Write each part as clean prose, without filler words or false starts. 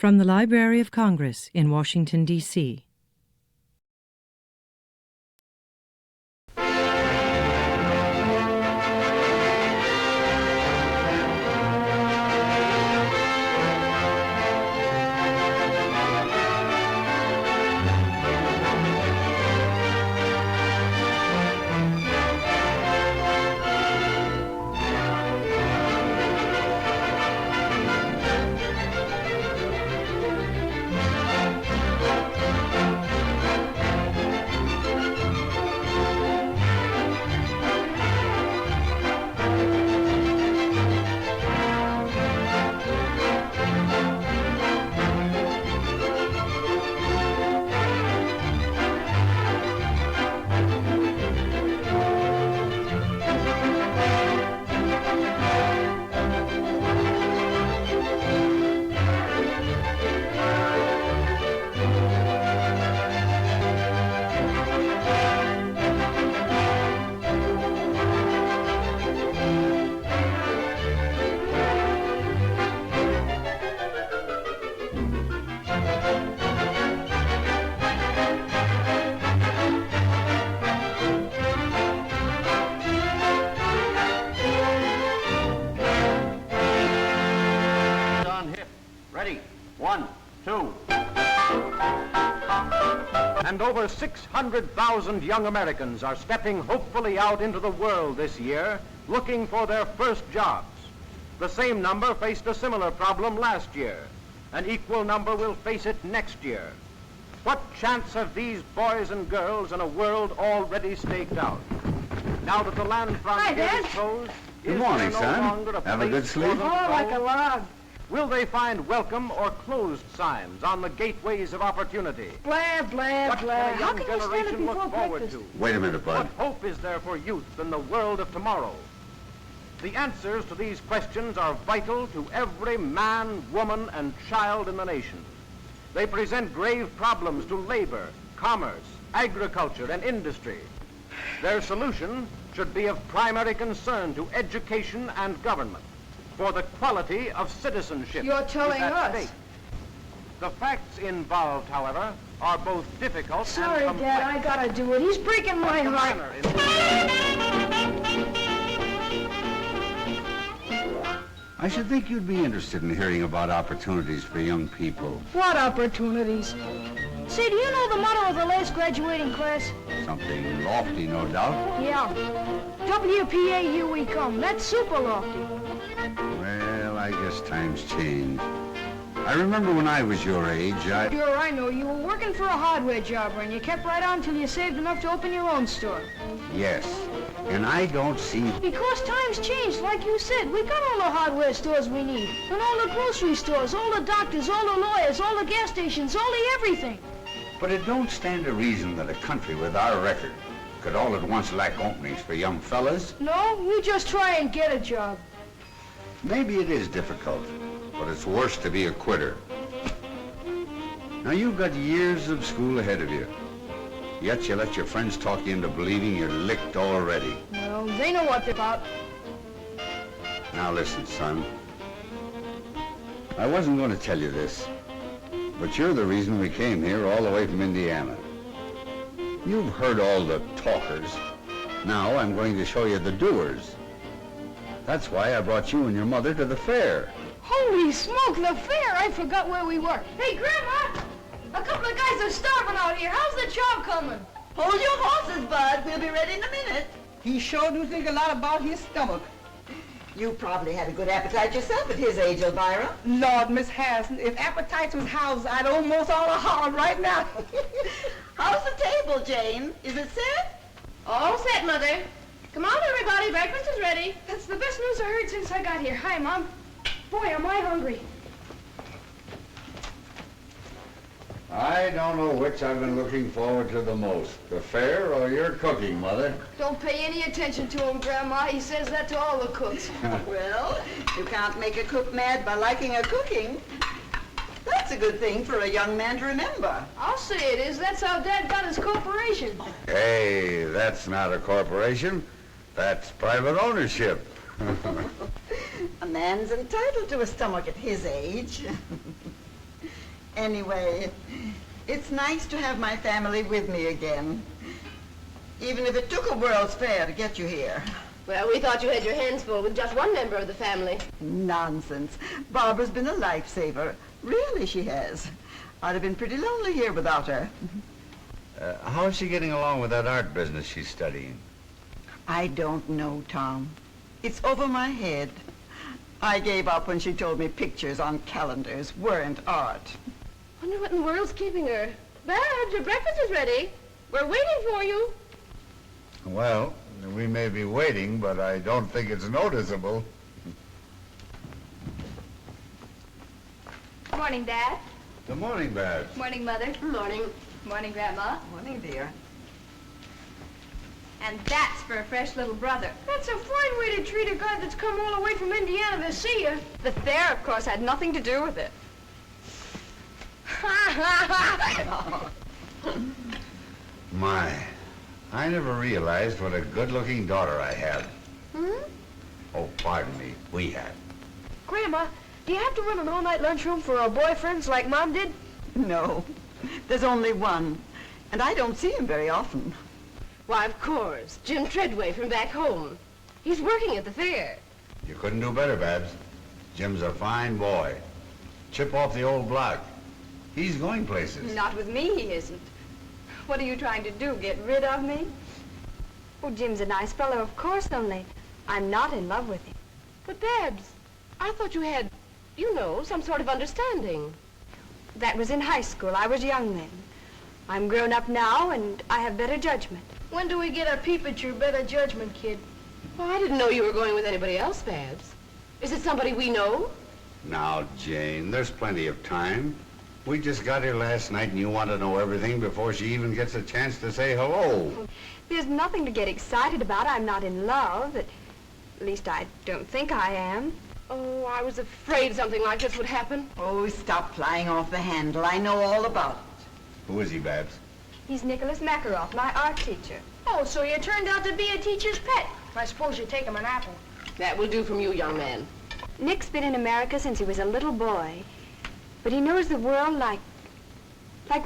From the Library of Congress in Washington, D.C. And over 600,000 young Americans are stepping hopefully out into the world this year, looking for their first jobs. The same number faced a similar problem last year. An equal number will face it next year. What chance have these boys and girls in a world already staked out? Now that the land frontier is closed, good morning, son. Have a good sleep? Oh, like a log. Will they find welcome or closed signs on the gateways of opportunity? Blah, blah, What blah. can a How young can we stand it generation before look forward breakfast? to? Wait a minute, Bud. What hope is there for youth in the world of tomorrow? The answers to these questions are vital to every man, woman, and child in the nation. They present grave problems to labor, commerce, agriculture, and industry. Their solution should be of primary concern to education and government, for the quality of citizenship. You're telling is at us. stake. The facts involved, however, are both difficult Sorry, and Dad, complex. I gotta do it. He's breaking my The heart. manner in I should think you'd be interested in hearing about opportunities for young people. What opportunities? Say, do you know the motto of the last graduating class? Something lofty, no doubt. Yeah. WPA, here we come. That's super lofty. Well, I guess times change. I remember when I was your age, Sure, I know. You were working for a hardware jobber, and you kept right on till you saved enough to open your own store. Yes. And I don't see... Because times changed, like you said. We got all the hardware stores we need. And all the grocery stores, all the doctors, all the lawyers, all the gas stations, all the everything. But it don't stand to reason that a country with our record could all at once lack openings for young fellas. No, you just try and get a job. Maybe it is difficult, but it's worse to be a quitter. Now, you've got years of school ahead of you. Yet you let your friends talk you into believing you're licked already. Well, they know what they're about. Now listen, son. I wasn't going to tell you this, but you're the reason we came here all the way from Indiana. You've heard all the talkers. Now I'm going to show you the doers. That's why I brought you and your mother to the fair. Holy smoke, the fair! I forgot where we were. Hey, Grandma! A couple of guys are starving out here. How's the job coming? Hold your horses, Bud. We'll be ready in a minute. He sure do think a lot about his stomach. You probably had a good appetite yourself at his age, Elvira. Lord, Miss Harrison, if appetites was houses, I'd almost all holler right now. How's the table, Jane? Is it set? All set, Mother. Come on, everybody. Breakfast is ready. That's the best news I heard since I got here. Hi, Mom. Boy, am I hungry. I don't know which I've been looking forward to the most, the fair or your cooking, Mother. Don't pay any attention to him, Grandma. He says that to all the cooks. Well, you can't make a cook mad by liking her cooking. That's a good thing for a young man to remember. I'll say it is. That's how Dad got his corporation. Hey, that's not a corporation. That's private ownership. A man's entitled to a stomach at his age. Anyway, it's nice to have my family with me again. Even if it took a World's Fair to get you here. Well, we thought you had your hands full with just one member of the family. Nonsense. Barbara's been a lifesaver. Really, she has. I'd have been pretty lonely here without her. How is she getting along with that art business she's studying? I don't know, Tom. It's over my head. I gave up when she told me pictures on calendars weren't art. Wonder what in the world's keeping her. Babs, your breakfast is ready. We're waiting for you. Well, we may be waiting, but I don't think it's noticeable. Morning, Dad. Good morning, Babs. Morning, Mother. Morning. Morning, Grandma. Morning, dear. And that's for a fresh little brother. That's a fine way to treat a guy that's come all the way from Indiana to see you. The fair, of course, had nothing to do with it. My, I never realized what a good-looking daughter I had. Oh, pardon me, we had. Grandma, do you have to run an all-night lunchroom for our boyfriends like Mom did? No, there's only one. And I don't see him very often. Why, of course. Jim Treadway from back home. He's working at the fair. You couldn't do better, Babs. Jim's a fine boy. Chip off the old block. He's going places. Not with me, he isn't. What are you trying to do, get rid of me? Oh, Jim's a nice fellow, of course, only I'm not in love with him. But, Babs, I thought you had, you know, some sort of understanding. That was in high school. I was young then. I'm grown up now, and I have better judgment. When do we get a peep at your better judgment, kid? Well, I didn't know you were going with anybody else, Babs. Is it somebody we know? Now, Jane, there's plenty of time. We just got here last night, and you want to know everything before she even gets a chance to say hello. There's nothing to get excited about. I'm not in love. At least I don't think I am. Oh, I was afraid something like this would happen. Oh, stop flying off the handle. I know all about it. Who is he, Babs? He's Nicholas Makaroff, my art teacher. Oh, so you turned out to be a teacher's pet. I suppose you take him an apple. That will do from you, young man. Nick's been in America since he was a little boy. But he knows the world like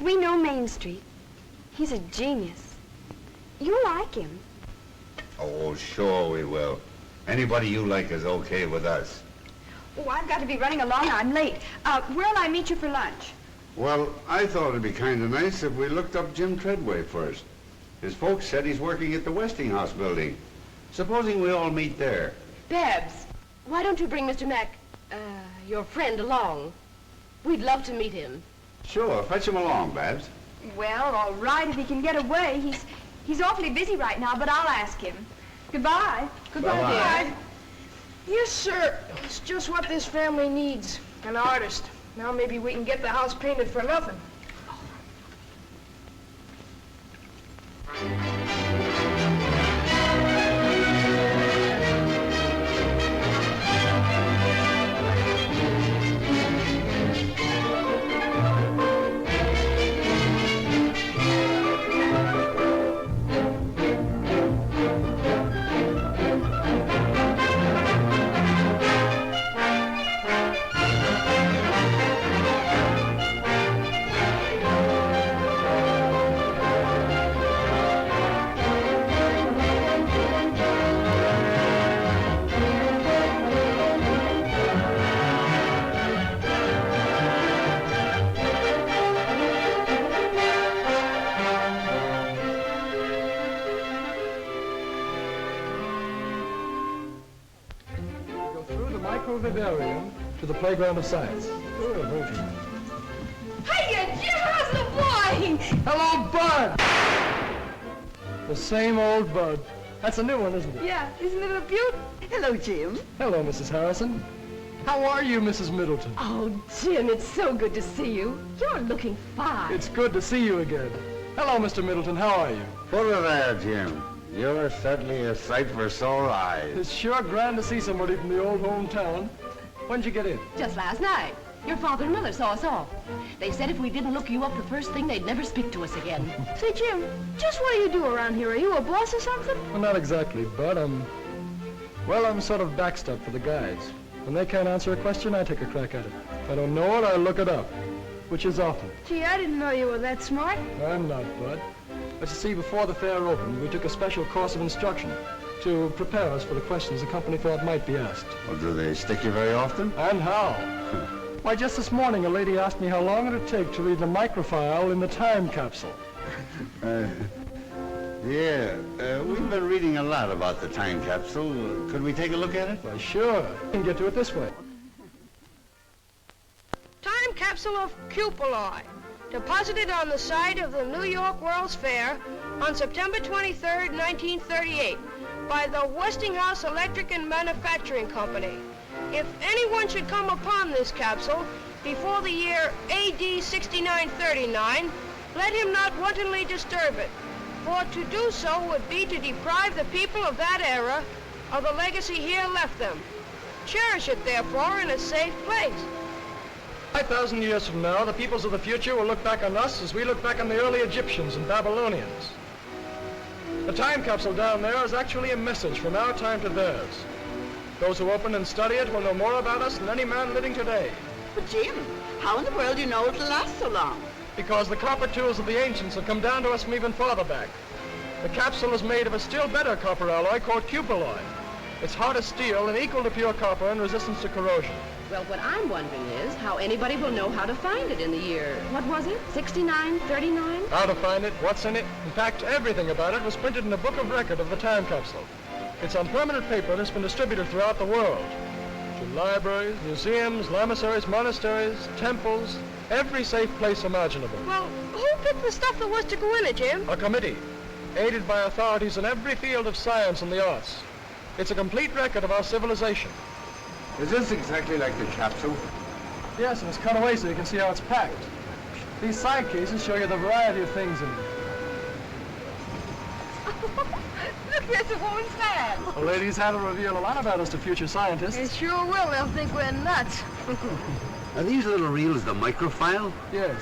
we know Main Street. He's a genius. You like him. Oh, sure we will. Anybody you like is okay with us. Oh, I've got to be running along. I'm late. Where'll I meet you for lunch? Well, I thought it'd be kind of nice if we looked up Jim Treadway first. His folks said he's working at the Westinghouse building. Supposing we all meet there. Babs, why don't you bring Mr. your friend along? We'd love to meet him. Sure, fetch him along, Babs. Well, all right, if he can get away. He's awfully busy right now, but I'll ask him. Goodbye. Goodbye, dear. Yes, sir. It's just what this family needs. An artist. Now maybe we can get the house painted for nothing. Vivarium to the playground of science. Hiya, Jim, how's the boy? Hello, Bud! The same old Bud. That's a new one, isn't it? Yeah, isn't it a beaut? Hello, Jim. Hello, Mrs. Harrison. How are you, Mrs. Middleton? Oh, Jim, it's so good to see you. You're looking fine. It's good to see you again. Hello, Mr. Middleton. How are you? Put her there, Jim. You're certainly a sight for sore eyes. It's sure grand to see somebody from the old hometown. When'd you get in? Just last night. Your father and mother saw us off. They said if we didn't look you up the first thing, they'd never speak to us again. Say, Jim, just what do you do around here? Are you a boss or something? Well, not exactly, Bud. I'm sort of backstop for the guys. When they can't answer a question, I take a crack at it. If I don't know it, I look it up. which is often. Gee, I didn't know you were that smart. I'm not, Bud. But you see, before the fair opened, we took a special course of instruction to prepare us for the questions the company thought might be asked. Well, do they stick you very often? And how? Why, just this morning, a lady asked me how long it would take to read the microfile in the time capsule. We've been reading a lot about the time capsule. Could we take a look at it? Why, sure. You can get to it this way. Time capsule of cupuli, deposited on the site of the New York World's Fair on September 23rd, 1938, by the Westinghouse Electric and Manufacturing Company. If anyone should come upon this capsule before the year AD 6939, let him not wantonly disturb it, for to do so would be to deprive the people of that era of the legacy here left them. Cherish it, therefore, in a safe place. 5,000 years from now, the peoples of the future will look back on us as we look back on the early Egyptians and Babylonians. The time capsule down there is actually a message from our time to theirs. Those who open and study it will know more about us than any man living today. But Jim, how in the world do you know it'll last so long? Because the copper tools of the ancients have come down to us from even farther back. The capsule is made of a still better copper alloy called cupuli. It's hard as steel and equal to pure copper in resistance to corrosion. Well, what I'm wondering is how anybody will know how to find it in the year, what was it, 6939? How to find it, what's in it. In fact, everything about it was printed in a book of record of the time capsule. It's on permanent paper that's been distributed throughout the world. To libraries, museums, lamasseries, monasteries, temples, every safe place imaginable. Well, who picked the stuff that was to go in it, Jim? A committee, aided by authorities in every field of science and the arts. It's a complete record of our civilization. Is this exactly like the capsule? Yes, and it's cut away so you can see how it's packed. These side cases show you the variety of things in it. Look, there's a woman's hand. The ladies have to reveal a lot about us to future scientists. It sure will. They'll think we're nuts. Are these little reels the microfile? Yes.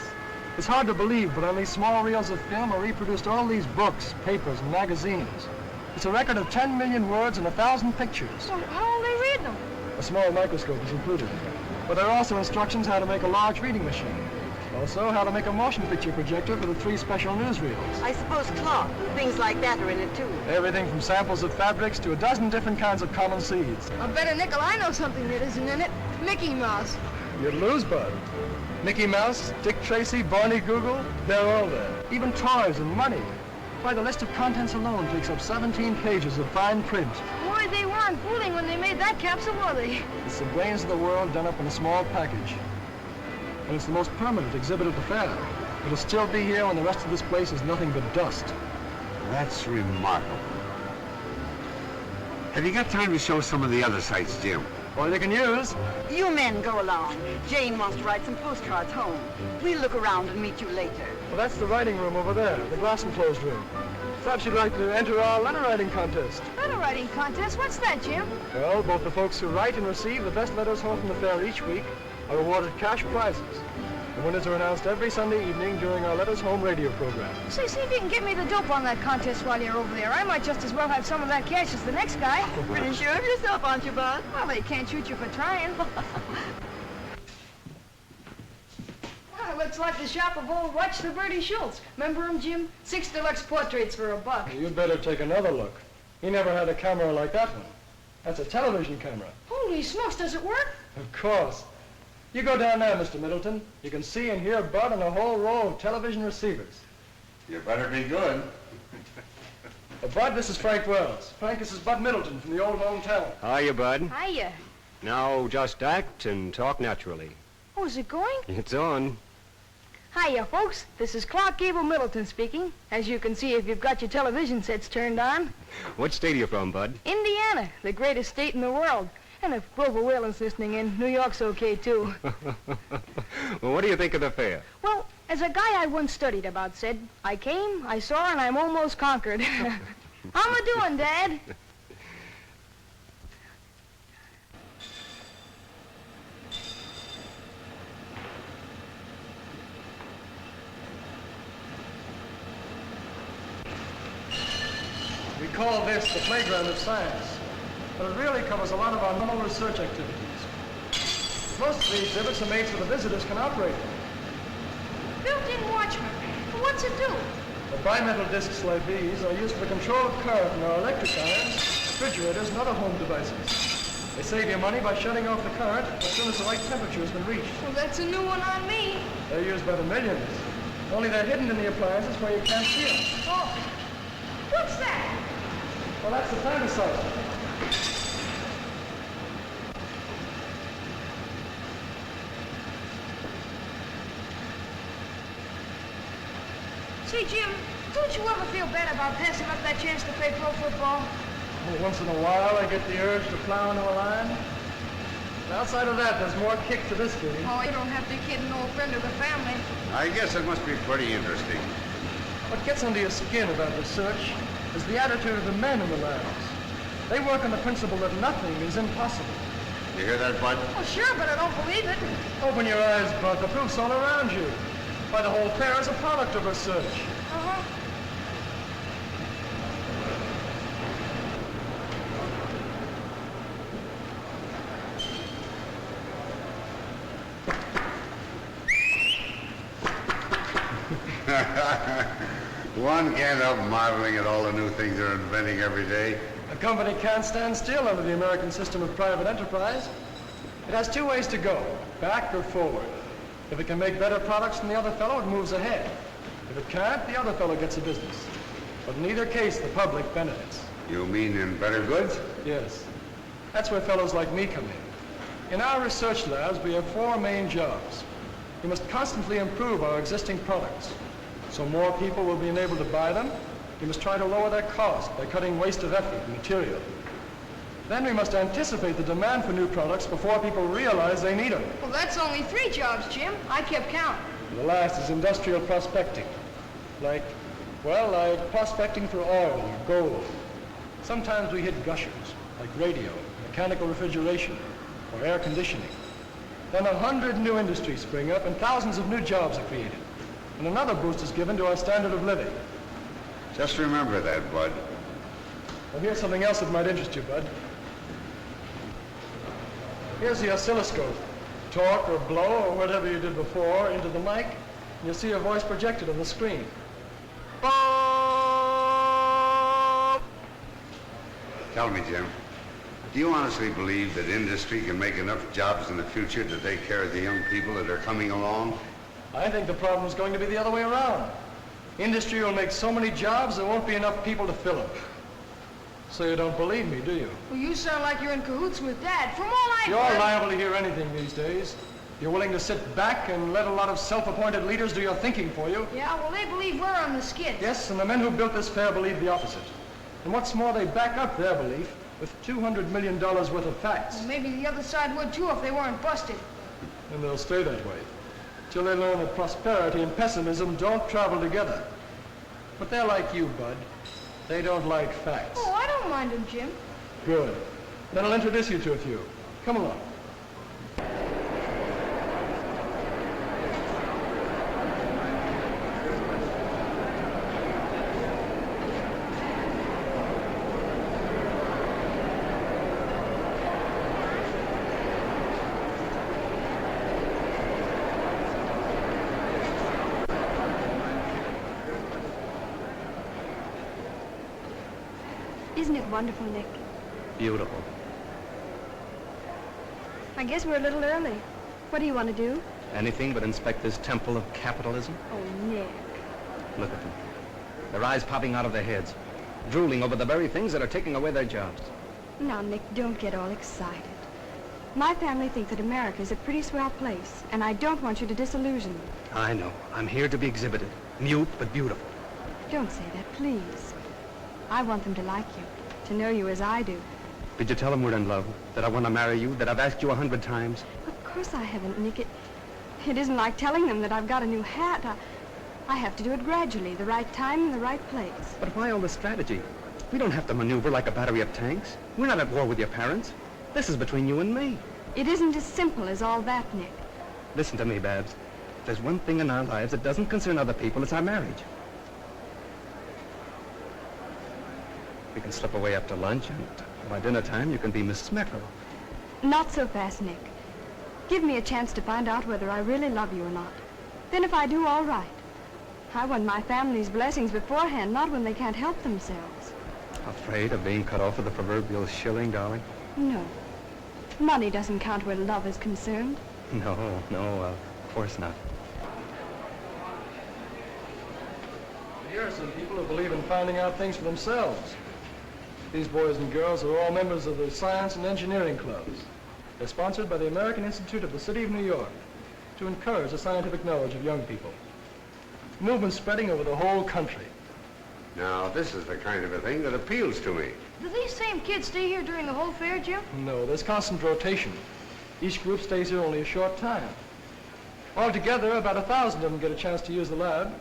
It's hard to believe, but on these small reels of film are reproduced all these books, papers, and magazines. It's a record of 10 million words and 1,000 pictures. So how will they read them? A small microscope is included. But there are also instructions how to make a large reading machine. Also, how to make a motion picture projector for the 3 special newsreels. I suppose cloth and things like that are in it too. Everything from samples of fabrics to a dozen different kinds of common seeds. I'll bet a nickel I know something that isn't in it. Mickey Mouse. You'd lose, Bud. Mickey Mouse, Dick Tracy, Barney Google, they're all there. Even toys and money. Why, the list of contents alone takes up 17 pages of fine print. Boy, they weren't fooling when they made that capsule, were they? It's the brains of the world done up in a small package. And it's the most permanent exhibit at the fair. It'll still be here when the rest of this place is nothing but dust. That's remarkable. Have you got time to show some of the other sites, Jim? All you can use. You men go along. Jane wants to write some postcards home. We'll look around and meet you later. Well, that's the writing room over there, the glass enclosed room. Perhaps you'd like to enter our letter writing contest. Letter writing contest? What's that, Jim? Well, both the folks who write and receive the best letters home from the fair each week are awarded cash prizes. The winners are announced every Sunday evening during our Letters Home radio program. Say, see if you can get me the dope on that contest while you're over there. I might just as well have some of that cash as the next guy. Pretty sure of yourself, aren't you, Bud? Well, they can't shoot you for trying. Well, looks like the shop of old Watch the Birdie Schultz. Remember him, Jim? 6 deluxe portraits for $1. You'd better take another look. He never had a camera like that one. That's a television camera. Holy smokes, does it work? Of course. You go down there, Mr. Middleton. You can see and hear Bud on a whole row of television receivers. You better be good. Bud, this is Frank Wells. Frank, this is Bud Middleton from the old hometown. Hiya, Bud. Hiya. Now, just act and talk naturally. Oh, is it going? It's on. Hiya, folks. This is Clark Gable Middleton speaking. As you can see if you've got your television sets turned on. What state are you from, Bud? Indiana, the greatest state in the world. And if Grover Whalen's listening in, New York's okay, too. Well, what do you think of the fair? Well, as a guy I once studied about said, I came, I saw, and I'm almost conquered. How am I doing, Dad? We call this the playground of science. But it really covers a lot of our normal research activities. Most of the exhibits are made so the visitors can operate them. built-in watchman. Well, what's it do? The bimetal discs like these are used for control of current in our electric irons, refrigerators, and other home devices. They save you money by shutting off the current as soon as the right temperature has been reached. Well, that's a new one on me. They're used by the millions. Only they're hidden in the appliances where you can't see them. Oh, what's that? Well, that's the thermostat. Say, Jim, don't you ever feel bad about passing up that chance to play pro football? Well, once in a while, I get the urge to plow into a line. And outside of that, there's more kick to this game. Oh, you don't have to kid an old friend of the family. I guess it must be pretty interesting. What gets under your skin about research is the attitude of the men in the labs. They work on the principle that nothing is impossible. You hear that, Bud? Well, sure, but I don't believe it. Open your eyes, Bud. The proof's all around you. Why, the whole fair is a product of research. Uh-huh. One can't help marveling at all the new things they're inventing every day. A company can't stand still under the American system of private enterprise. It has two ways to go, back or forward. If it can make better products than the other fellow, it moves ahead. If it can't, the other fellow gets the business. But in either case, the public benefits. You mean in better goods? Yes. That's where fellows like me come in. In our research labs, we have four main jobs. We must constantly improve our existing products, so more people will be enabled to buy them. We must try to lower their cost by cutting waste of effort and material. Then we must anticipate the demand for new products before people realize they need them. Well, that's only 3 jobs, Jim. I kept count. And the last is industrial prospecting. Like prospecting for oil or gold. Sometimes we hit gushers, like radio, mechanical refrigeration, or air conditioning. Then 100 new industries spring up and thousands of new jobs are created. And another boost is given to our standard of living. Just remember that, Bud. Well, here's something else that might interest you, Bud. Here's the oscilloscope. Talk or blow or whatever you did before into the mic, and you'll see your voice projected on the screen. Tell me, Jim, do you honestly believe that industry can make enough jobs in the future to take care of the young people that are coming along? I think the problem is going to be the other way around. Industry will make so many jobs there won't be enough people to fill them. So you don't believe me, do you? Well, you sound like you're in cahoots with Dad. From all I've You're heard... liable to hear anything these days. You're willing to sit back and let a lot of self-appointed leaders do your thinking for you. Yeah, well, they believe we're on the skid. Yes, and the men who built this fair believe the opposite. And what's more, they back up their belief with $200 million worth of facts. Well, maybe the other side would, too, if they weren't busted. And they'll stay that way, till they learn that prosperity and pessimism don't travel together. But they're like you, Bud. They don't like facts. Oh, I don't mind them, Jim. Good. Then I'll introduce you to a few. Come along. Isn't it wonderful, Nick? Beautiful. I guess we're a little early. What do you want to do? Anything but inspect this temple of capitalism? Oh, Nick. Look at them. Their eyes popping out of their heads, drooling over the very things that are taking away their jobs. Now, Nick, don't get all excited. My family think that America is a pretty swell place, and I don't want you to disillusion them. I know. I'm here to be exhibited. Mute, but beautiful. Don't say that, please. I want them to like you, to know you as I do. Did you tell them we're in love? That I want to marry you? That I've asked you 100 times? Of course I haven't, Nick. It isn't like telling them that I've got a new hat. I have to do it gradually, the right time and the right place. But why all this strategy? We don't have to maneuver like a battery of tanks. We're not at war with your parents. This is between you and me. It isn't as simple as all that, Nick. Listen to me, Babs. If there's one thing in our lives that doesn't concern other people, it's our marriage. We can slip away after lunch, and by dinner time, you can be Miss Smeckerl. Not so fast, Nick. Give me a chance to find out whether I really love you or not. Then if I do, all right. I want my family's blessings beforehand, not when they can't help themselves. Afraid of being cut off with the proverbial shilling, darling? No. Money doesn't count where love is concerned. No, of course not. Here are some people who believe in finding out things for themselves. These boys and girls are all members of the Science and Engineering Clubs. They're sponsored by the American Institute of the City of New York to encourage the scientific knowledge of young people. The movement's spreading over the whole country. Now, this is the kind of a thing that appeals to me. Do these same kids stay here during the whole fair, Jim? No, there's constant rotation. Each group stays here only a short time. Altogether, about 1,000 of them get a chance to use the lab.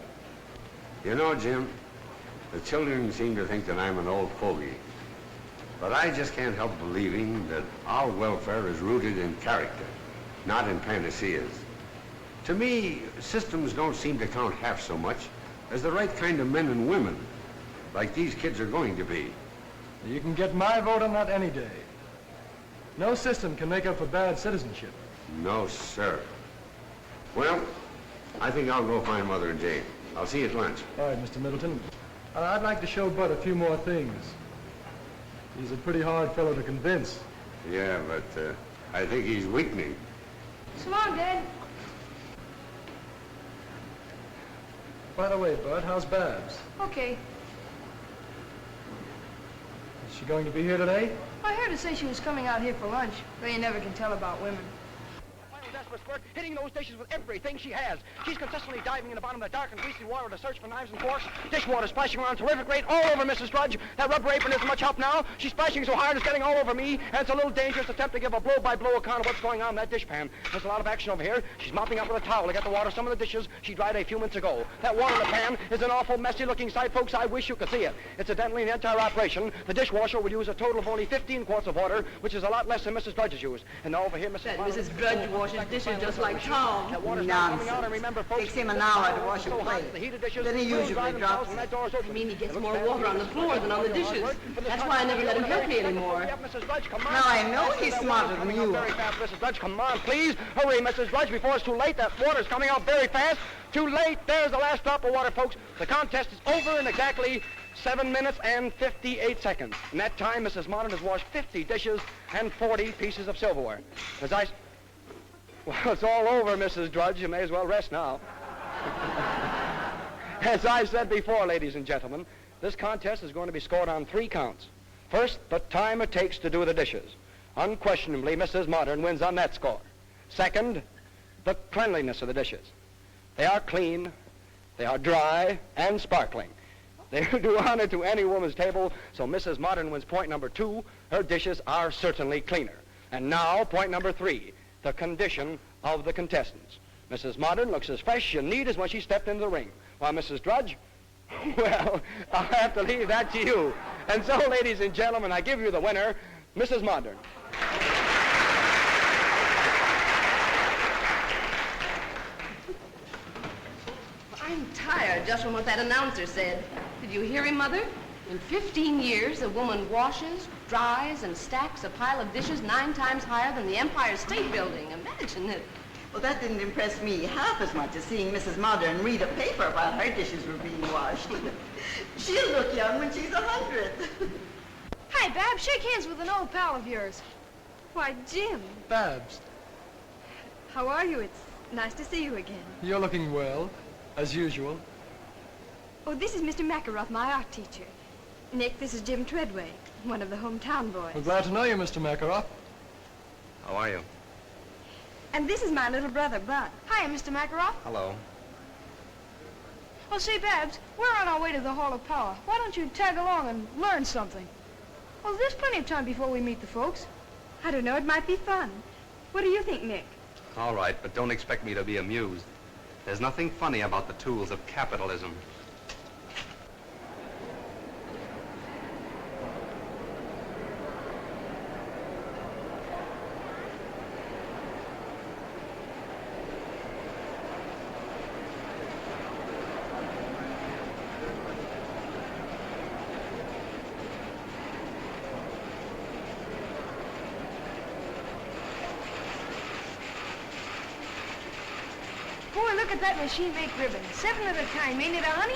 You know, Jim, the children seem to think that I'm an old fogey. But I just can't help believing that our welfare is rooted in character, not in panaceas. To me, systems don't seem to count half so much as the right kind of men and women, like these kids are going to be. You can get my vote on that any day. No system can make up for bad citizenship. No, sir. Well, I think I'll go find Mother and Jane. I'll see you at lunch. All right, Mr. Middleton. I'd like to show Bud a few more things. He's a pretty hard fellow to convince. Yeah, but I think he's weakening. Come on, Dad. By the way, Bud, how's Babs? Okay. Is she going to be here today? I heard her say she was coming out here for lunch, but you never can tell about women. Desperate squirt, hitting those dishes with everything she has. She's consistently diving in the bottom of the dark and greasy water to search for knives and forks. Dishwater splashing around terrific rate all over Mrs. Drudge. That rubber apron isn't much help now. She's splashing so hard it's getting all over me, and it's a little dangerous attempt to give a blow-by-blow account of what's going on in that dishpan. There's a lot of action over here. She's mopping up with a towel to get the water some of the dishes she dried a few minutes ago. That water in the pan is an awful messy-looking sight, folks. I wish you could see it. Incidentally, in the entire operation, the dishwasher would use a total of only 15 quarts of water, which is a lot less than Mrs. Drudge's used. And now over here, Mrs. Drudge washes dishes just like Tom. That water's not coming out, and remember, folks, Takes him an hour to wash a plate. The heated dishes, Then he usually drops it. I mean, he gets more water on the floor than on the dishes. That's why I never let him help me anymore. Now, I know he's smarter than you. Very fast, Mrs. Drudge. Come on, please. Hurry, Mrs. Drudge, before it's too late. That water's coming out very fast. Too late. There's the last drop of water, folks. The contest is over in exactly 7 minutes and 58 seconds. In that time, Mrs. Modern has washed 50 dishes and 40 pieces of silverware. Well, it's all over, Mrs. Drudge. You may as well rest now. As I said before, ladies and gentlemen, this contest is going to be scored on 3 counts. First, the time it takes to do the dishes. Unquestionably, Mrs. Modern wins on that score. Second, the cleanliness of the dishes. They are clean, they are dry, and sparkling. They do honor to any woman's table, so Mrs. Modern wins point number 2. Her dishes are certainly cleaner. And now, point number 3. The condition of the contestants. Mrs. Modern looks as fresh and neat as when she stepped into the ring. While Mrs. Drudge, well, I'll have to leave that to you. And so, ladies and gentlemen, I give you the winner, Mrs. Modern. I'm tired just from what that announcer said. Did you hear him, Mother? In 15 years, a woman washes, dries, and stacks a pile of dishes 9 times higher than the Empire State Building. Imagine it. Well, that didn't impress me half as much as seeing Mrs. Modern read a paper while her dishes were being washed. She'll look young when she's 100. Hi, Babs. Shake hands with an old pal of yours. Why, Jim, Babs, how are you? It's nice to see you again. you're looking well, as usual. Oh, this is Mr. Makaroff, my art teacher. Nick, this is Jim Treadway, one of the hometown boys. We're glad to know you, Mr. Makaroff. How are you? And this is my little brother, Bud. Hi, Mr. Makaroff. Hello. Oh, say, Babs, we're on our way to the Hall of Power. Why don't you tag along and learn something? Well, there's plenty of time before we meet the folks. I don't know, it might be fun. What do you think, Nick? All right, but don't expect me to be amused. There's nothing funny about the tools of capitalism. Boy, look at that machine make ribbons. 7 at a time, ain't it, honey?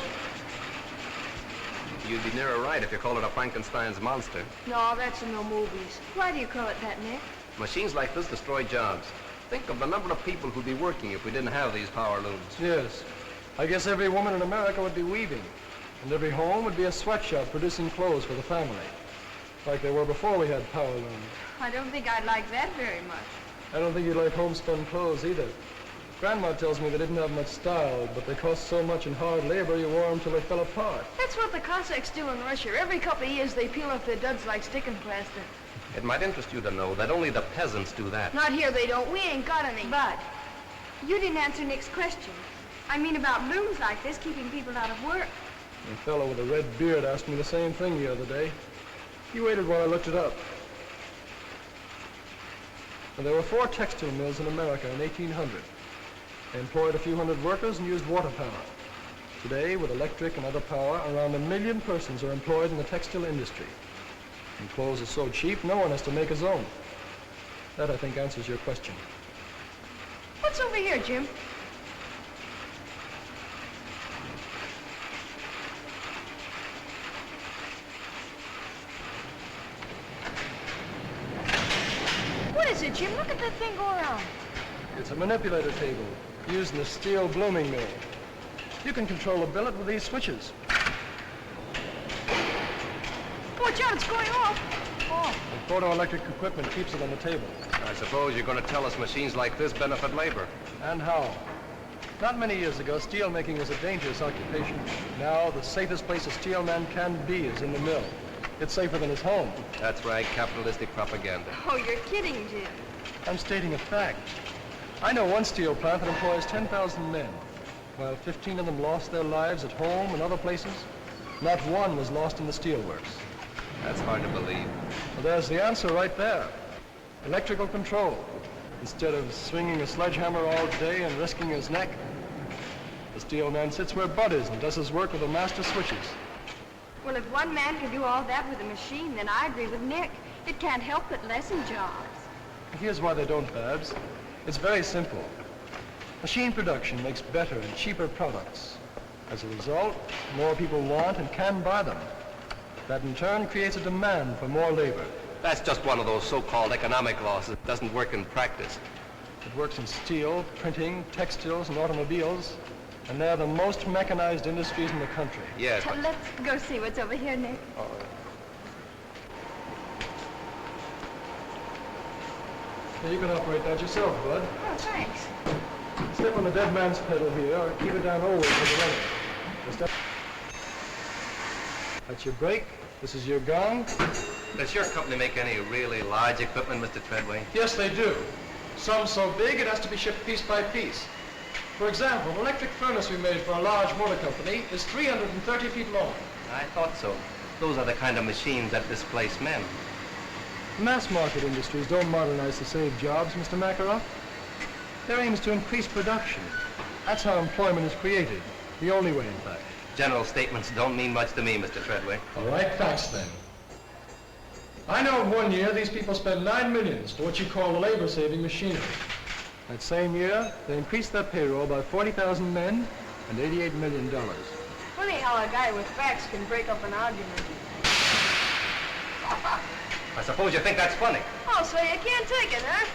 You'd be nearer right if you called it a Frankenstein's monster. No, that's in the movies. Why do you call it that, Nick? Machines like this destroy jobs. Think of the number of people who'd be working if we didn't have these power looms. Yes. I guess every woman in America would be weaving. And every home would be a sweatshop producing clothes for the family. Like they were before we had power looms. I don't think I'd like that very much. I don't think you'd like homespun clothes either. Grandma tells me they didn't have much style, but they cost so much in hard labor you wore them till they fell apart. That's what the Cossacks do in Russia. Every couple of years they peel off their duds like sticking plaster. It might interest you to know that only the peasants do that. Not here they don't. We ain't got any. Bud, you didn't answer Nick's question. I mean about looms like this keeping people out of work. A fellow with a red beard asked me the same thing the other day. He waited while I looked it up. Well, there were 4 textile mills in America in 1800. They employed a few hundred workers and used water power. Today, with electric and other power, around 1 million persons are employed in the textile industry. And clothes are so cheap, no one has to make his own. That, I think, answers your question. What's over here, Jim? What is it, Jim? Look at that thing go around. It's a manipulator table, used in a steel blooming mill. You can control the billet with these switches. Watch out, it's going off. Oh. The photoelectric equipment keeps it on the table. I suppose you're going to tell us machines like this benefit labor. And how? Not many years ago, steel making was a dangerous occupation. Now, the safest place a steel man can be is in the mill. It's safer than his home. That's right, capitalistic propaganda. Oh, you're kidding, Jim. I'm stating a fact. I know one steel plant that employs 10,000 men. While 15 of them lost their lives at home and other places, not one was lost in the steelworks. That's hard to believe. Well, there's the answer right there. Electrical control. Instead of swinging a sledgehammer all day and risking his neck, the steel man sits where Bud is and does his work with the master switches. Well, if one man can do all that with a machine, then I agree with Nick. It can't help but lessen jobs. Here's why they don't, Babs. It's very simple. Machine production makes better and cheaper products. As a result, more people want and can buy them. That in turn creates a demand for more labor. That's just one of those so-called economic laws that doesn't work in practice. It works in steel, printing, textiles, and automobiles, and they're the most mechanized industries in the country. Yes. Let's go see what's over here, Nick. All right. Now, you can operate that yourself, Bud. Oh, thanks. Step on the dead man's pedal here, or keep it down always with the runner. Step. That's your brake. This is your gong. Does your company make any really large equipment, Mr. Treadway? Yes, they do. Some so big it has to be shipped piece by piece. For example, an electric furnace we made for a large motor company is 330 feet long. I thought so. Those are the kind of machines that displace men. Mass market industries don't modernize to save jobs, Mr. Makarov. Their aim is to increase production. That's how employment is created. The only way, in fact. General statements don't mean much to me, Mr. Treadway. All right, facts then. I know in 1 year these people spend $9 million for what you call labor-saving machinery. That same year, they increased their payroll by 40,000 men and $88 million. Funny how a guy with facts can break up an argument. I suppose you think that's funny. Oh, so you can't take it, huh?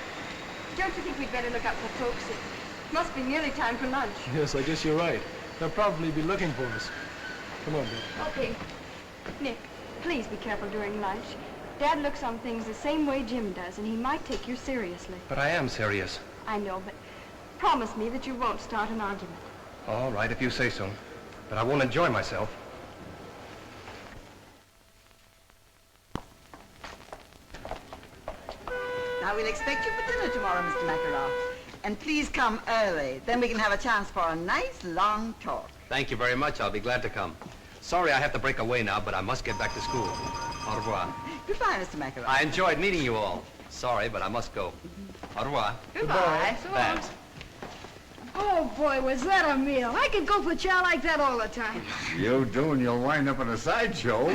Don't you think we'd better look out for folks? It must be nearly time for lunch. Yes, I guess you're right. They'll probably be looking for us. Come on, Bill. Okay. Nick, please be careful during lunch. Dad looks on things the same way Jim does, and he might take you seriously. But I am serious. I know, but promise me that you won't start an argument. All right, if you say so. But I won't enjoy myself. Now, we'll expect you for dinner tomorrow, Mr. Makarov. And please come early. Then we can have a chance for a nice, long talk. Thank you very much. I'll be glad to come. Sorry I have to break away now, but I must get back to school. Au revoir. Goodbye, Mr. Makarov. I enjoyed meeting you all. Sorry, but I must go. Au revoir. Goodbye. Babs. Oh, boy, was that a meal. I could go for chow like that all the time. You do, and you'll wind up in a sideshow.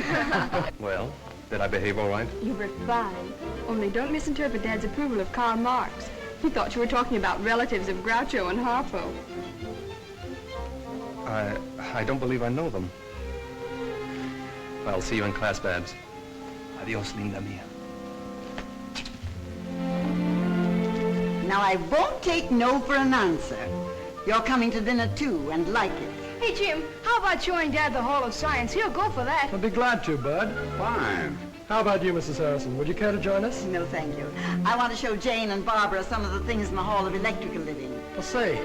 Well, did I behave all right? You were fine. Only don't misinterpret Dad's approval of Karl Marx. He thought you were talking about relatives of Groucho and Harpo. I don't believe I know them. I'll see you in class, Babs. Adios, linda mia. Now, I won't take no for an answer. You're coming to dinner, too, and like it. Hey, Jim, how about showing Dad the Hall of Science? He'll go for that. I'd be glad to, Bud. Fine. How about you, Mrs. Harrison? Would you care to join us? No, thank you. I want to show Jane and Barbara some of the things in the Hall of Electrical Living. Well, say,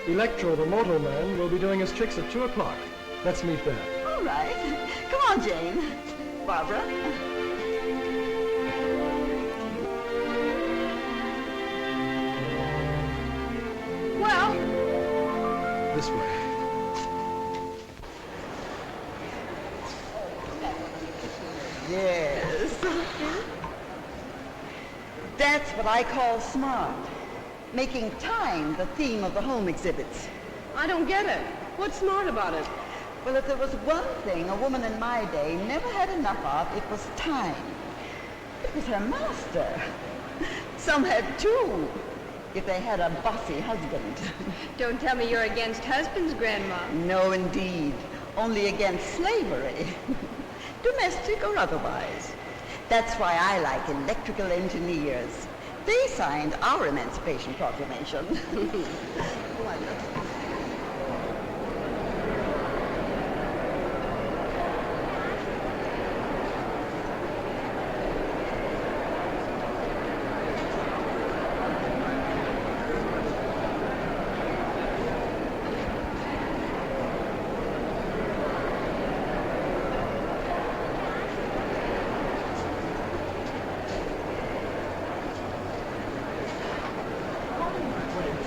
Elektro, the motor man, will be doing his tricks at 2 o'clock. Let's meet there. All right. Come on, Jane. Barbara. Well, This way. Yes. That's what I call smart. Making time the theme of the home exhibits. I don't get it. What's smart about it? Well, if there was one thing a woman in my day never had enough of, it was time. It was her master. Some had two, if they had a bossy husband. Don't tell me you're against husbands, Grandma. No, indeed. Only against slavery. Domestic or otherwise. That's why I like electrical engineers. They signed our Emancipation Proclamation.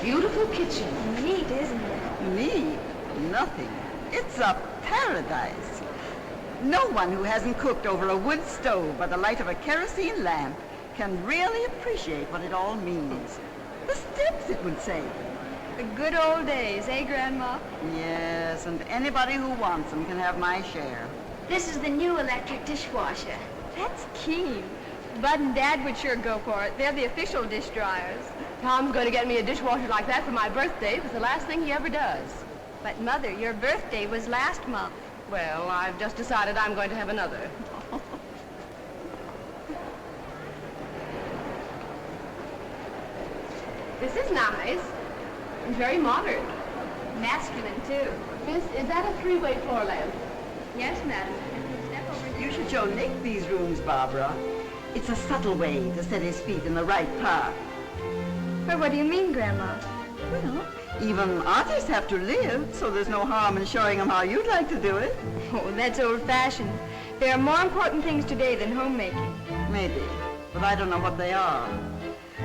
Beautiful kitchen. Neat, isn't it? Neat? Nothing. It's a paradise. No one who hasn't cooked over a wood stove by the light of a kerosene lamp can really appreciate what it all means. The steps it would save. The good old days, eh, Grandma? Yes, and anybody who wants them can have my share. This is the new electric dishwasher. That's keen. Bud and Dad would sure go for it. They're the official dish dryers. Tom's going to get me a dishwasher like that for my birthday. It's the last thing he ever does. But, Mother, your birthday was last month. Well, I've just decided I'm going to have another. This is nice. It's very modern. Masculine, too. Miss, is that a three-way floor lamp? Yes, madam. Step over You should show Nick these rooms, Barbara. It's a subtle way to set his feet in the right path. Well, what do you mean, Grandma? Well, even artists have to live, so there's no harm in showing them how you'd like to do it. Oh, that's old-fashioned. There are more important things today than homemaking. Maybe, but I don't know what they are.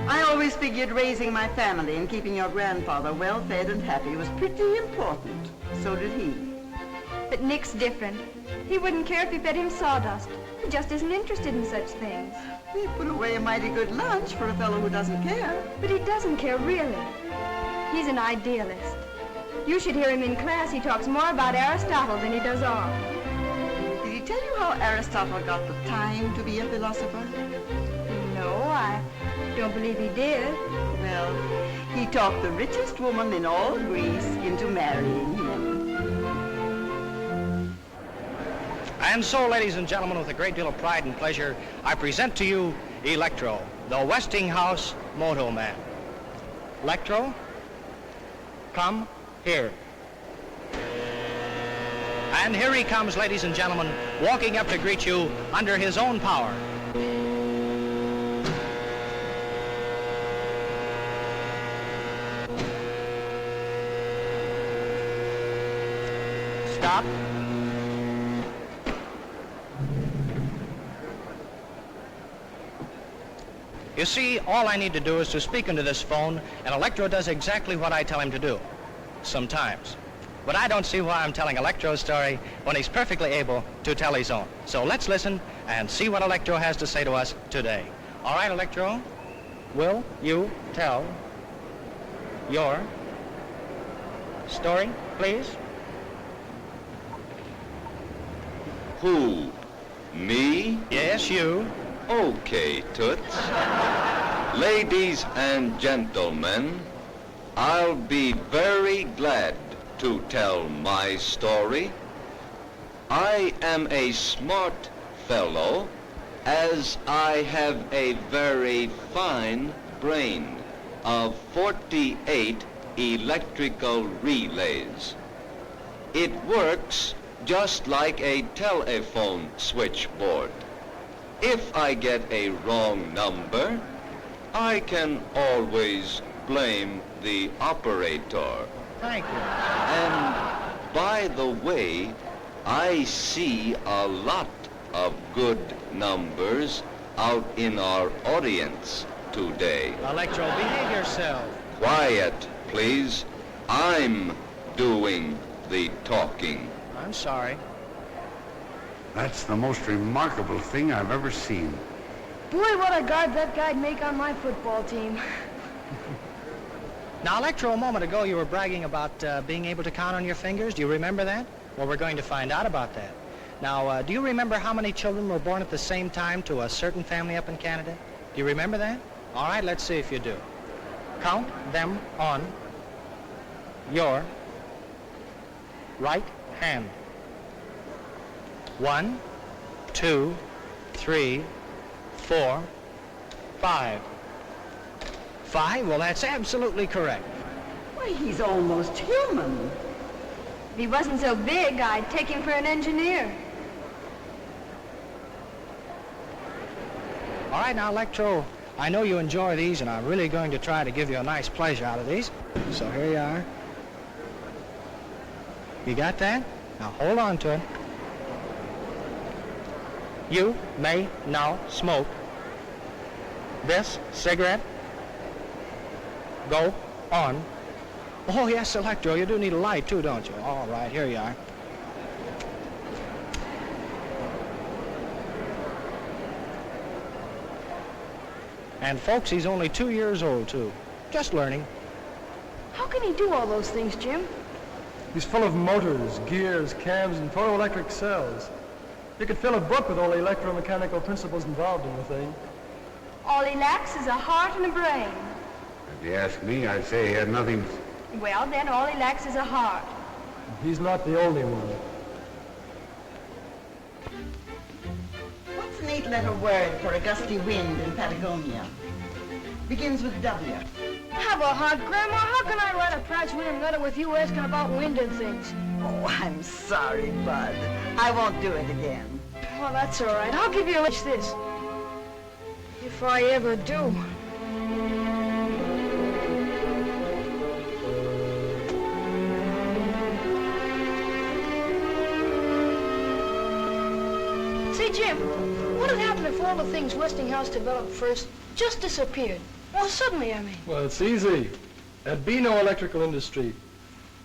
I always figured raising my family and keeping your grandfather well-fed and happy was pretty important. So did he. But Nick's different. He wouldn't care if you fed him sawdust. He just isn't interested in such things. He put away a mighty good lunch for a fellow who doesn't care. But he doesn't care, really. He's an idealist. You should hear him in class. He talks more about Aristotle than he does off. Did he tell you how Aristotle got the time to be a philosopher? No, I don't believe he did. Well, he talked the richest woman in all Greece into marrying him. And so, ladies and gentlemen, with a great deal of pride and pleasure, I present to you Elektro, the Westinghouse moto man. Elektro, come here. And here he comes, ladies and gentlemen, walking up to greet you under his own power. Stop. You see, all I need to do is to speak into this phone, and Elektro does exactly what I tell him to do. Sometimes. But I don't see why I'm telling Elektro's story when he's perfectly able to tell his own. So let's listen and see what Elektro has to say to us today. All right, Elektro, will you tell your story, please? Who? Me? Yes, you. Okay, Toots. Ladies and gentlemen, I'll be very glad to tell my story. I am a smart fellow, as I have a very fine brain of 48 electrical relays. It works just like a telephone switchboard. If I get a wrong number, I can always blame the operator. Thank you. And by the way, I see a lot of good numbers out in our audience today. Elektro, behave yourself. Quiet, please. I'm doing the talking. I'm sorry. That's the most remarkable thing I've ever seen. Boy, what a guard that guy'd make on my football team. Now, Elektro, a moment ago you were bragging about being able to count on your fingers. Do you remember that? Well, we're going to find out about that. Now, do you remember how many children were born at the same time to a certain family up in Canada? Do you remember that? All right, let's see if you do. Count them on your right hand. 1, 2, 3, 4, 5. 5? Well, that's absolutely correct. Why, he's almost human. If he wasn't so big, I'd take him for an engineer. All right, now, Elektro, I know you enjoy these, and I'm really going to try to give you a nice pleasure out of these. So here you are. You got that? Now, hold on to it. You may now smoke this cigarette. Go on. Oh, yes, Elektro, you do need a light, too, don't you? All right, here you are. And, folks, he's only 2 years old, too. Just learning. How can he do all those things, Jim? He's full of motors, gears, cams, and photoelectric cells. You could fill a book with all the electromechanical principles involved in the thing. All he lacks is a heart and a brain. If you ask me, I'd say he had nothing. Well, then all he lacks is a heart. He's not the only one. What's an 8-letter word for a gusty wind in Patagonia? Begins with W. Have a heart, Grandma. How can I write a Pratchett letter with you asking about wind and things? Oh, I'm sorry, Bud. I won't do it again. Well, that's all right. I'll give you a wish this. If I ever do. Say, Jim, what would happen if all the things Westinghouse developed first just disappeared? Well, suddenly, I mean. Well, it's easy. There'd be no electrical industry.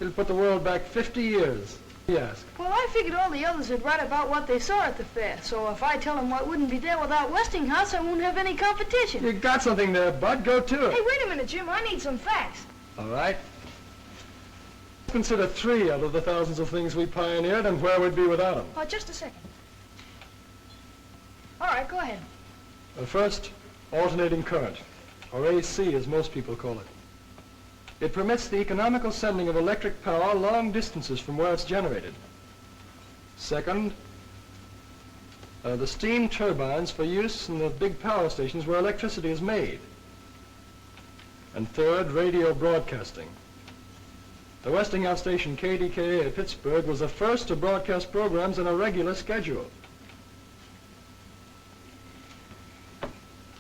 It'll put the world back 50 years. Yes. Well, I figured all the others would write about what they saw at the fair. So if I tell them what wouldn't be there without Westinghouse, I won't have any competition. You got something there, Bud. Go to it. Hey, wait a minute, Jim. I need some facts. All right. Consider 3 out of the thousands of things we pioneered and where we'd be without them. Oh, just a second. All right, go ahead. First, alternating current, or AC as most people call it. It permits the economical sending of electric power long distances from where it's generated. Second, the steam turbines for use in the big power stations where electricity is made. And third, radio broadcasting. The Westinghouse station KDKA at Pittsburgh was the first to broadcast programs on a regular schedule.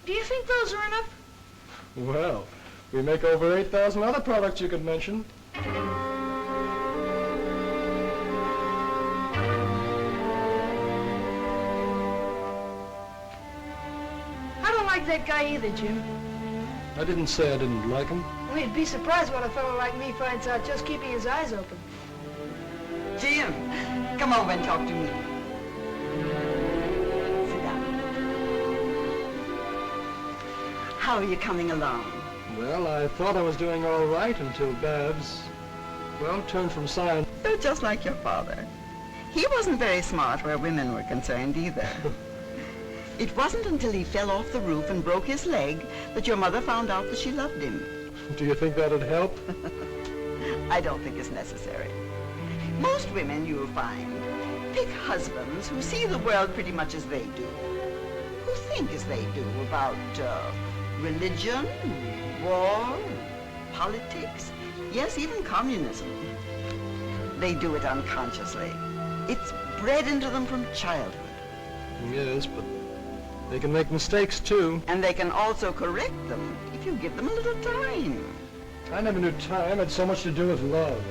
Do you think those are enough? Well, we make over 8,000 other products you could mention. I don't like that guy either, Jim. I didn't say I didn't like him. Well, you'd be surprised what a fellow like me finds out just keeping his eyes open. Jim, come over and talk to me. Sit down. How are you coming along? Well, I thought I was doing all right until Babs, well, turned from science. You're just like your father. He wasn't very smart where women were concerned either. It wasn't until he fell off the roof and broke his leg that your mother found out that she loved him. Do you think that'd help? I don't think it's necessary. Most women, you'll find, pick husbands who see the world pretty much as they do, who think as they do about religion, war, politics, yes, even communism. They do it unconsciously. It's bred into them from childhood. Yes, but they can make mistakes, too. And they can also correct them if you give them a little time. I never knew time had so much to do with love.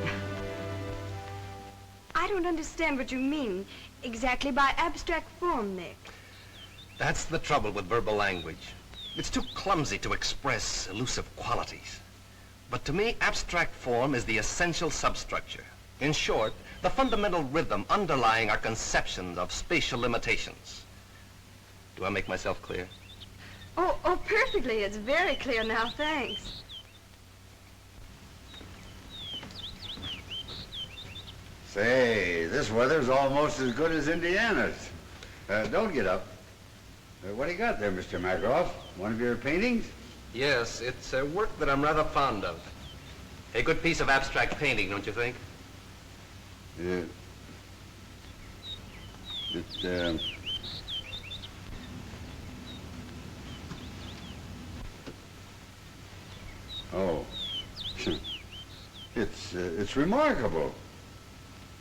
I don't understand what you mean exactly by abstract form, Nick. That's the trouble with verbal language. It's too clumsy to express elusive qualities. But to me, abstract form is the essential substructure. In short, the fundamental rhythm underlying our conceptions of spatial limitations. Do I make myself clear? Oh, perfectly. It's very clear now, thanks. Say, this weather's almost as good as Indiana's. Don't get up. What do you got there, Mr. Macaroff? One of your paintings? Yes, it's a work that I'm rather fond of. A good piece of abstract painting, don't you think? Oh. It's remarkable.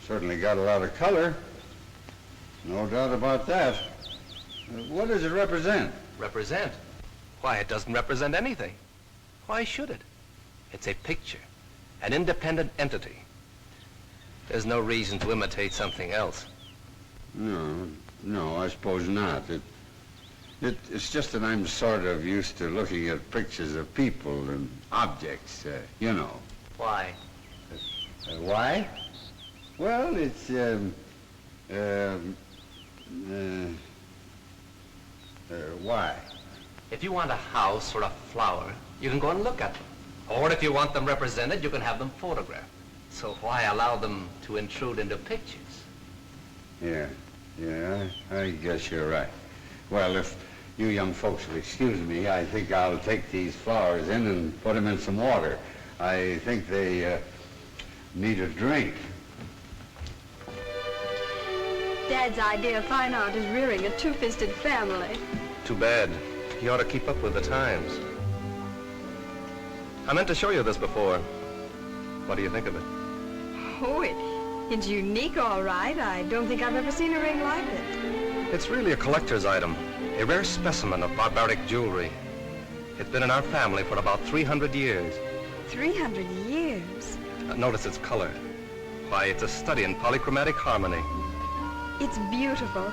Certainly got a lot of color. No doubt about that. What does it represent? Represent? Why, it doesn't represent anything. Why should it? It's a picture, an independent entity. There's no reason to imitate something else. No, I suppose not. It's just that I'm sort of used to looking at pictures of people and objects, you know. Why? Why? Well, it's, why? If you want a house or a flower, you can go and look at them. Or if you want them represented, you can have them photographed. So why allow them to intrude into pictures? Yeah, I guess you're right. Well, if you young folks will excuse me, I think I'll take these flowers in and put them in some water. I think they need a drink. Dad's idea of fine art is rearing a two-fisted family. Too bad. He ought to keep up with the times. I meant to show you this before. What do you think of it? Oh, it's unique, all right. I don't think I've ever seen a ring like it. It's really a collector's item, a rare specimen of barbaric jewelry. It's been in our family for about 300 years. 300 years? Notice its color. Why, it's a study in polychromatic harmony. It's beautiful.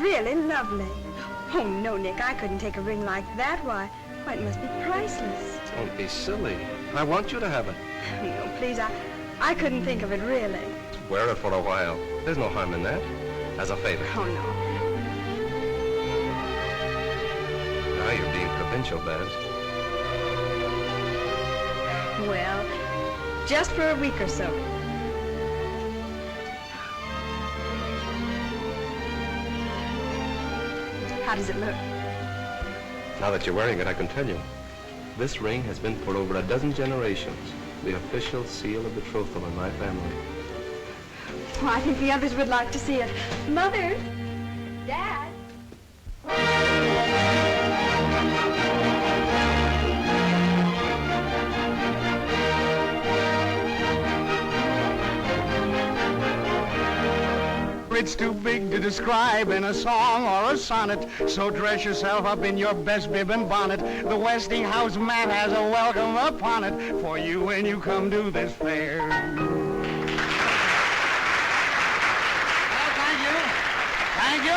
Really lovely. Oh, no, Nick, I couldn't take a ring like that. Why, it must be priceless. Don't be silly. I want you to have it. No, please, I couldn't think of it, really. Wear it for a while. There's no harm in that. As a favor. Oh, no. Now you're being provincial, Babs. Well, just for a week or so. How does it look? Now that you're wearing it, I can tell you. This ring has been for over a dozen generations. The official seal of betrothal in my family. Well, I think the others would like to see it. Mother! Dad! It's too big to describe in a song or a sonnet, so dress yourself up in your best bib and bonnet. The Westinghouse man has a welcome upon it for you when you come to this fair. Thank you.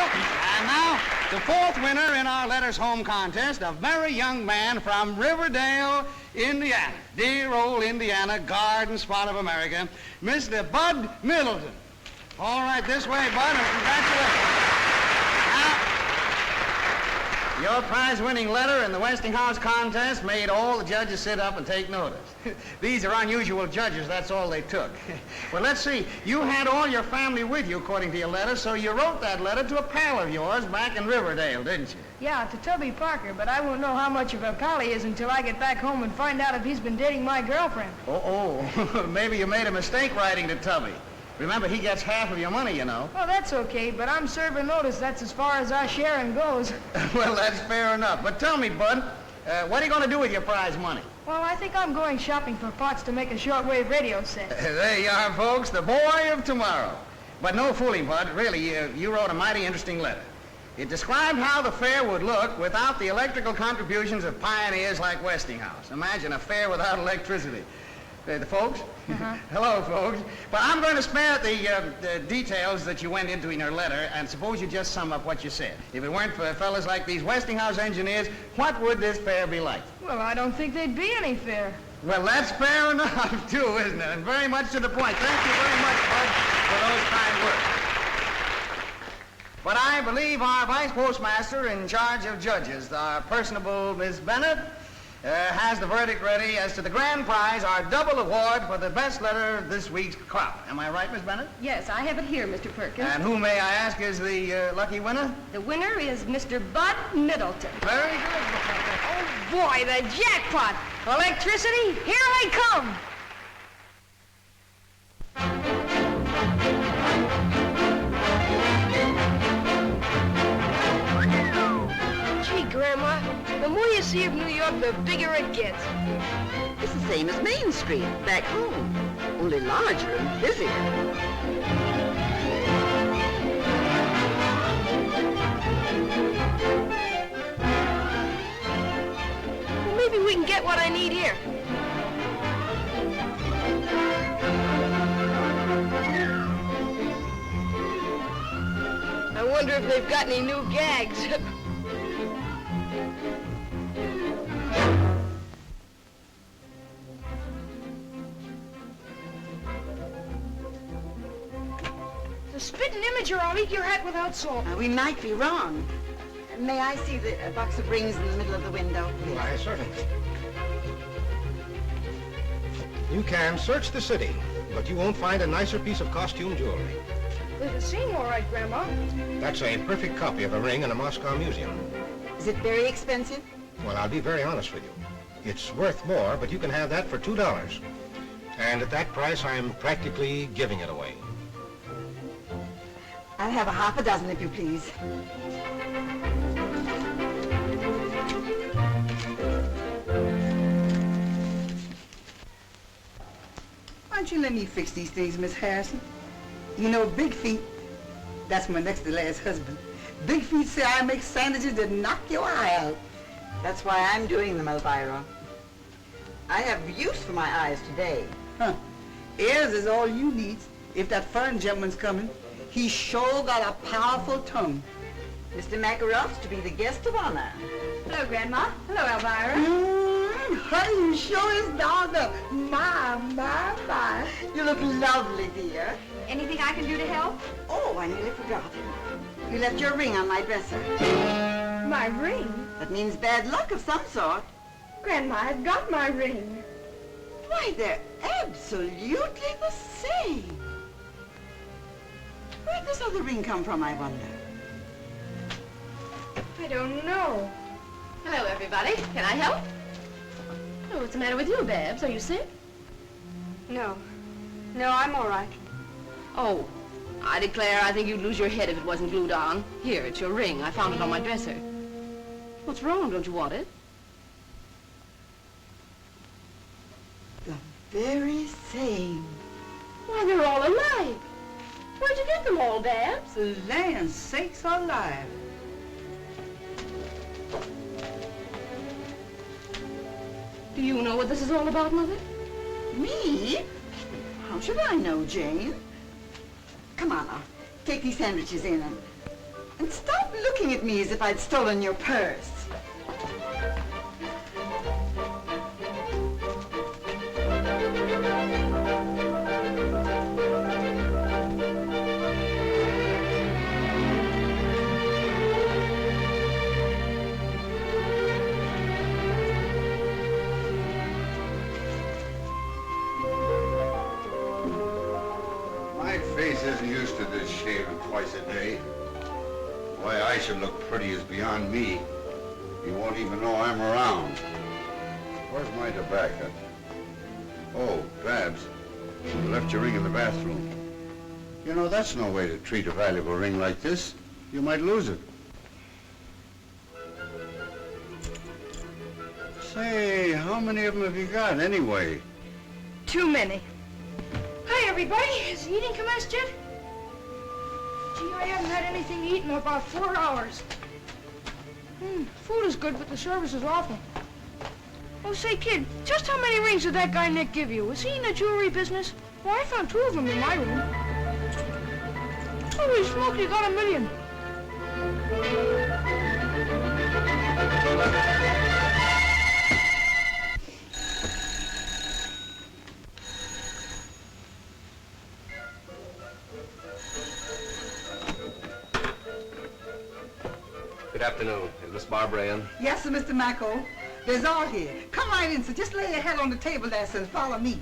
And now, the fourth winner in our Letters Home contest, a very young man from Riverdale, Indiana. Dear old Indiana, garden spot of America, Mr. Bud Middleton. All right, this way, Bud, and congratulations. Now, your prize-winning letter in the Westinghouse contest made all the judges sit up and take notice. These are unusual judges, that's all they took. Well, let's see. You had all your family with you, according to your letter, so you wrote that letter to a pal of yours back in Riverdale, didn't you? Yeah, to Tubby Parker, but I won't know how much of a pal he is until I get back home and find out if he's been dating my girlfriend. Oh, maybe you made a mistake writing to Tubby. Remember, he gets half of your money, you know. Oh, that's okay, but I'm serving notice that's as far as our sharing goes. Well, that's fair enough. But tell me, Bud, what are you going to do with your prize money? Well, I think I'm going shopping for parts to make a shortwave radio set. There you are, folks, the boy of tomorrow. But no fooling, Bud. Really, you wrote a mighty interesting letter. It described how the fair would look without the electrical contributions of pioneers like Westinghouse. Imagine a fair without electricity. The folks? Hello, folks. But I'm going to spare the details that you went into in your letter, and suppose you just sum up what you said. If it weren't for fellas like these Westinghouse engineers, what would this fair be like? Well, I don't think there'd be any fair. Well, that's fair enough, too, isn't it? And very much to the point. Thank you very much, Bud, for those kind words. But I believe our vice postmaster in charge of judges, our personable Miss Bennett, has the verdict ready as to the grand prize, our double award for the best letter of this week's crop. Am I right, Miss Bennett? Yes, I have it here, Mr. Perkins. And who, may I ask, is the lucky winner? The winner is Mr. Bud Middleton. Very good. Oh, boy, the jackpot! Electricity, here I come! Gee, Grandma, the more you see of New York, the bigger it gets. It's the same as Main Street, back home, only larger and busier. Well, maybe we can get what I need here. I wonder if they've got any new gags. The spitting image, or I'll eat your hat without salt. We might be wrong. May I see the box of rings in the middle of the window? Why, certainly. You can search the city, but you won't find a nicer piece of costume jewelry. They seem all right, Grandma. That's a perfect copy of a ring in a Moscow museum. Is it very expensive? Well, I'll be very honest with you. It's worth more, but you can have that for $2. And at that price, I'm practically giving it away. I'll have a half a dozen, if you please. Why don't you let me fix these things, Miss Harrison? You know, Big Feet, that's my next to last husband. Big Feet say I make sandwiches that knock your eye out. That's why I'm doing them, Elvira. I have use for my eyes today. Huh. Ears is all you need. If that foreign gentleman's coming, he sure got a powerful tongue. Mr. Makarov's to be the guest of honor. Hello, Grandma. Hello, Elvira. Honey, you sure is dogged up. My. You look lovely, dear. Anything I can do to help? Oh, I nearly forgot. You left your ring on my dresser. My ring? That means bad luck of some sort. Grandma, I've got my ring. Why, they're absolutely the same. Where'd this other ring come from, I wonder? I don't know. Hello, everybody. Can I help? Oh, what's the matter with you, Babs? Are you sick? No. No, I'm all right. Oh, I declare I think you'd lose your head if it wasn't glued on. Here, it's your ring. I found it on my dresser. What's wrong? Don't you want it? The very same. Why, they're all alike. Where'd you get them all, Babs? Land sakes alive. Do you know what this is all about, Mother? Me? How should I know, Jane? Come on now, take these sandwiches in and stop looking at me as if I'd stolen your purse. Isn't used to this shaving twice a day. Why I should look pretty is beyond me. You won't even know I'm around. Where's my tobacco? Oh, Babs, you left your ring in the bathroom. You know, that's no way to treat a valuable ring like this. You might lose it. Say, how many of them have you got, anyway? Too many. Hi, everybody. Has the eating commenced yet? Gee, I haven't had anything to eat in about 4 hours. Food is good, but the service is awful. Oh, say, kid, just how many rings did that guy Nick give you? Was he in the jewelry business? Well, I found 2 of them in my room. Holy smoke, you got $1 million. Good afternoon. Is Miss Barbara in? Yes, sir, Mr. Macko. There's all here. Come right in, sir. Just lay your head on the table there, sir, and follow me.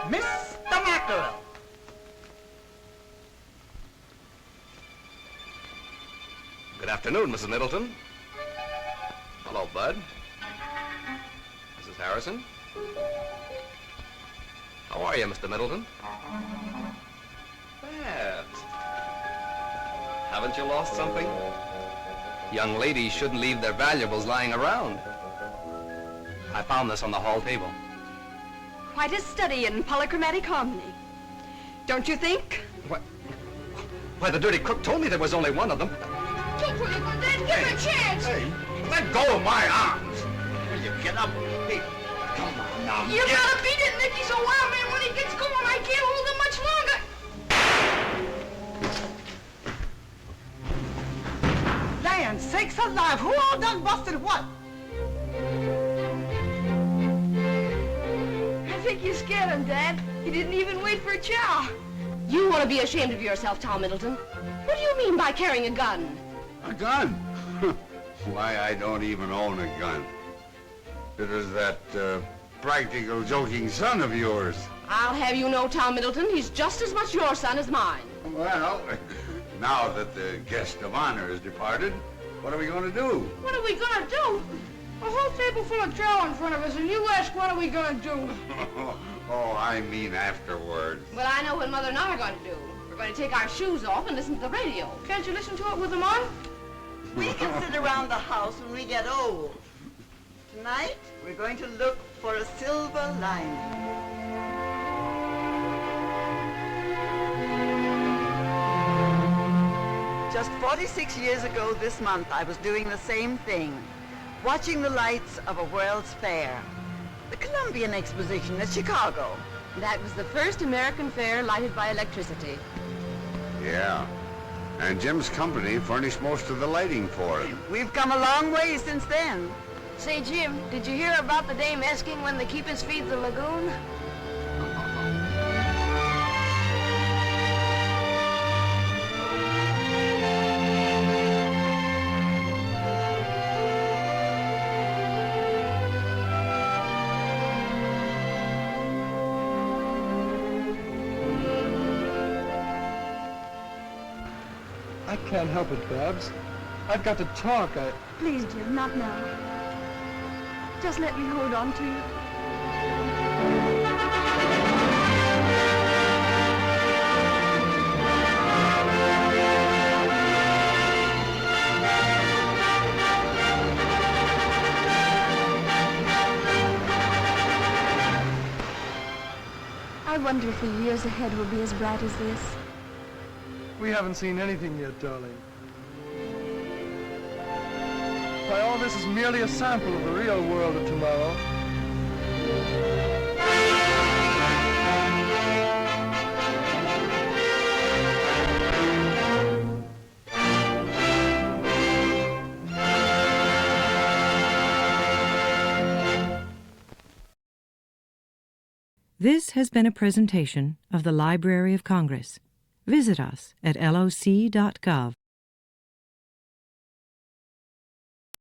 Mr. Mackerel. Good afternoon, Mrs. Middleton. Hello, Bud. Mrs. Harrison. How are you, Mr. Middleton? Babs. Haven't you lost something? Young ladies shouldn't leave their valuables lying around. I found this on the hall table. Quite a study in polychromatic harmony. Don't you think? What? Why, the dirty cook told me there was only one of them. Don't pull your gun, Dad. Give her a chance. Hey, let go of my arms. Will you get up? Hey, come on now. You gotta beat it, Nick. He's a wild man. When he gets going, I can't hold him much longer. Land sakes alive, who all done busted what? I think you scared him, Dad. He didn't even wait for a chow. You want to be ashamed of yourself, Tom Middleton. What do you mean by carrying a gun? A gun? Why, I don't even own a gun. It is that practical joking son of yours. I'll have you know, Tom Middleton, he's just as much your son as mine. Well, now that the guest of honor has departed, what are we going to do? What are we gonna do? A whole table full of chow in front of us, and you ask what are we gonna do? Oh, I mean afterwards. Well, I know what Mother and I are going to do. We're going to take our shoes off and listen to the radio. Can't you listen to it with them on? We can sit around the house when we get old. Tonight, we're going to look for a silver lining. Just 46 years ago this month, I was doing the same thing, watching the lights of a World's Fair, the Columbian Exposition at Chicago. That was the first American fair lighted by electricity. Yeah. And Jim's company furnished most of the lighting for it. We've come a long way since then. Say, Jim, did you hear about the dame asking when the keepers feed the lagoon? I can't help it, Babs. I've got to talk. Please, Jim, not now. Just let me hold on to you. I wonder if the years ahead will be as bright as this. We haven't seen anything yet, darling. Why, all this is merely a sample of the real world of tomorrow. This has been a presentation of the Library of Congress. Visit us at loc.gov.